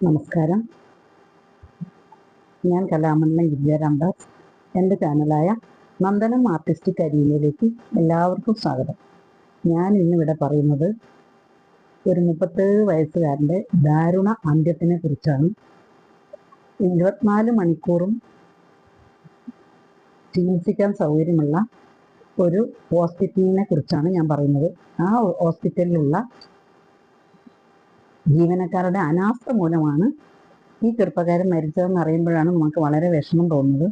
നമസ്കാരം. ഞാൻ കലാമണ്ഡലം വിദ്യാരാംദാസ്. എൻ്റെ ചാനലായ നന്ദനം ആർട്ടിസ്റ്റിക് അരീനയിലേക്ക് എല്ലാവർക്കും സ്വാഗതം. ഞാൻ ഇന്നിവിടെ പറയുന്നത് ഒരു 37 വയസ്സുകാരൻ്റെ ദാരുണ അന്ത്യത്തിനെ കുറിച്ചാണ്. 24 മണിക്കൂറും ചികിത്സിക്കാൻ സൗകര്യമുള്ള ഒരു ഹോസ്പിറ്റലിനെ കുറിച്ചാണ് ഞാൻ പറയുന്നത്. ആ ഹോസ്പിറ്റലിലുള്ള ജീവനക്കാരുടെ അനാസ്ഥ മൂലമാണ് ഈ ചെറുപ്പക്കാരൻ മരിച്ചതെന്ന് അറിയുമ്പോഴാണ് നമുക്ക് വളരെ വിഷമം തോന്നുന്നത്.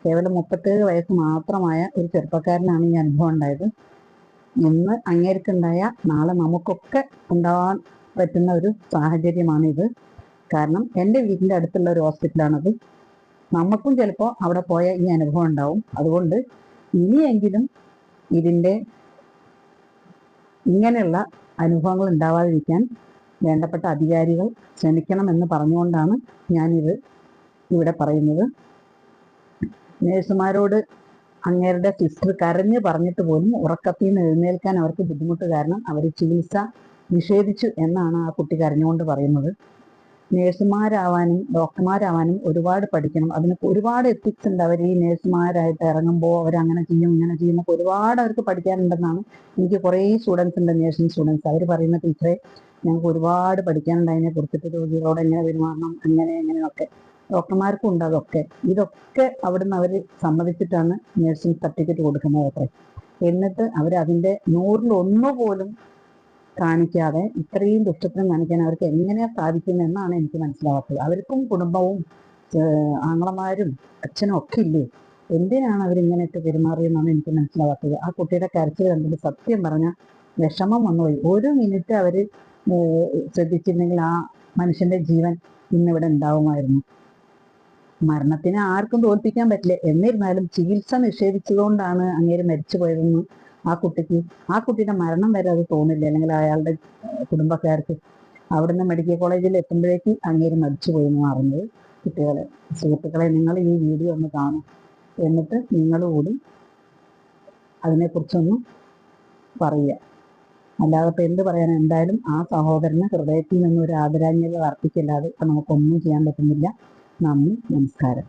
കേവലം 37 വയസ്സ് മാത്രമായ ഒരു ചെറുപ്പക്കാരനാണ് ഈ അനുഭവം ഉണ്ടായത്. ഇന്ന് അങ്ങേർക്കുണ്ടായ നാളെ നമുക്കൊക്കെ ഉണ്ടാവാൻ പറ്റുന്ന ഒരു സാഹചര്യമാണിത്. കാരണം എൻ്റെ വീടിൻ്റെ അടുത്തുള്ള ഒരു ഹോസ്പിറ്റലാണത്. നമുക്കും ചിലപ്പോൾ അവിടെ പോയ ഈ അനുഭവം ഉണ്ടാവും. അതുകൊണ്ട് ഇനിയെങ്കിലും ഇങ്ങനെയുള്ള അനുഭവങ്ങൾ ഉണ്ടാവാതിരിക്കാൻ വേണ്ടപ്പെട്ട അധികാരികൾ ശ്രമിക്കണമെന്ന് പറഞ്ഞുകൊണ്ടാണ് ഞാനിത് ഇവിടെ പറയുന്നത്. നേഴ്സുമാരോട് അങ്ങേരുടെ സിസ്റ്റർ കരഞ്ഞ് പറഞ്ഞിട്ട് പോലും ഉറക്കത്തിൽ നിന്ന് എഴുന്നേൽക്കാൻ അവർക്ക് ബുദ്ധിമുട്ട് കാരണം അവർ ചികിത്സ നിഷേധിച്ചു എന്നാണ് ആ കുട്ടി കരഞ്ഞുകൊണ്ട് പറയുന്നത്. നേഴ്സുമാരാവാനും ഡോക്ടർമാരാവാനും ഒരുപാട് പഠിക്കണം. അതിന് ഒരുപാട് എത്തിക്സ് ഉണ്ട്. അവർ ഈ നേഴ്സുമാരായിട്ട് ഇറങ്ങുമ്പോൾ അവരങ്ങനെ ചെയ്യും ഇങ്ങനെ ചെയ്യുന്നപ്പോൾ ഒരുപാട് അവർക്ക് പഠിക്കാനുണ്ടെന്നാണ്. എനിക്ക് കുറേ സ്റ്റുഡൻസ് ഉണ്ട്, നേഴ്സിംഗ് സ്റ്റുഡൻസ്. അവർ പറയുന്ന ടീച്ചറെ ഞങ്ങൾക്ക് ഒരുപാട് പഠിക്കാനുണ്ട്, അതിനെ കുറിച്ചിട്ട് രോഗികളോട് എങ്ങനെ പെരുമാറണം എങ്ങനെയൊക്കെ. ഡോക്ടർമാർക്കും ഉണ്ട് അതൊക്കെ. ഇതൊക്കെ അവിടുന്ന് അവർ സമ്മതിച്ചിട്ടാണ് നേഴ്സിംഗ് സർട്ടിഫിക്കറ്റ് കൊടുക്കുന്നത് അത്രേ. എന്നിട്ട് അവരതിൻ്റെ 100-1 പോലും കാണിക്കാതെ ഇത്രയും ദുഷ്ടത്തിനും കാണിക്കാൻ അവർക്ക് എങ്ങനെയാ സാധിക്കുന്നതെന്നാണ് എനിക്ക് മനസ്സിലാവാത്തത്. അവർക്കും കുടുംബവും ആങ്ങളമാരും അച്ഛനും ഒക്കെ ഇല്ലേ? എന്തിനാണ് അവരിങ്ങനെയൊക്കെ പെരുമാറിയെന്നാണ് എനിക്ക് മനസ്സിലാവാത്തത്. ആ കുട്ടിയുടെ കരച്ചിൽ കണ്ടിട്ട് സത്യം പറഞ്ഞാൽ വിഷമം വന്നുപോയി. 1 മിനിറ്റ് അവർ ശ്രദ്ധിച്ചിരുന്നെങ്കിൽ ആ മനുഷ്യന്റെ ജീവൻ ഇന്നിവിടെ ഉണ്ടാവുമായിരുന്നു. മരണത്തിനെ ആർക്കും തോൽപ്പിക്കാൻ പറ്റില്ല. എന്നിരുന്നാലും ചികിത്സ നിഷേധിച്ചതുകൊണ്ടാണ് അങ്ങേര് മരിച്ചു പോയതെന്ന് ആ കുട്ടിയുടെ മരണം വരെ അത് തോന്നില്ല. അല്ലെങ്കിൽ അയാളുടെ കുടുംബക്കാർക്ക് അവിടുന്ന് മെഡിക്കൽ കോളേജിൽ എത്തുമ്പോഴേക്ക് അങ്ങേര് മരിച്ചു പോയെന്ന് അറിഞ്ഞത്. സുഹൃത്തുക്കളെ, നിങ്ങൾ ഈ വീഡിയോ ഒന്ന് കാണും, എന്നിട്ട് നിങ്ങൾ കൂടി അതിനെക്കുറിച്ചൊന്ന് പറയുക. അല്ലാതെ ഇപ്പം എന്ത് പറയാൻ. എന്തായാലും ആ സഹോദരന് ഹൃദയത്തിൽ നിന്നൊരു ആദരാഞ്ജലി അർപ്പിക്കല്ലാതെ ഇപ്പം നമുക്കൊന്നും ചെയ്യാൻ പറ്റുന്നില്ല. നന്ദി, നമസ്കാരം.